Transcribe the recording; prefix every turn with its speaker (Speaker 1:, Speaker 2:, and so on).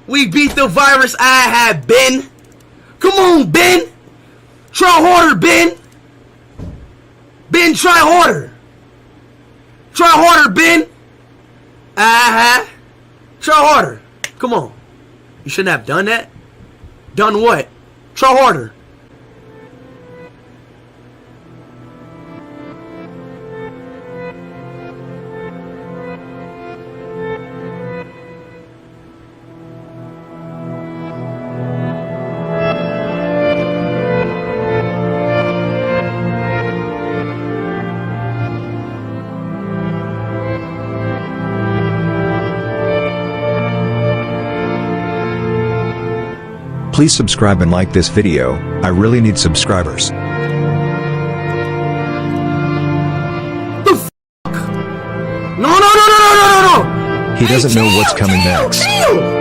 Speaker 1: We beat the virus. I have Ben. Come on, Ben. Try harder, Ben. Ben, try harder. Try harder, Ben. Try harder. Come on. You shouldn't have done that. Done what? Try harder.
Speaker 2: Please subscribe and like this video. I really need subscribers.
Speaker 1: The fuck? No.
Speaker 2: He doesn't know what's coming next.
Speaker 1: Chill.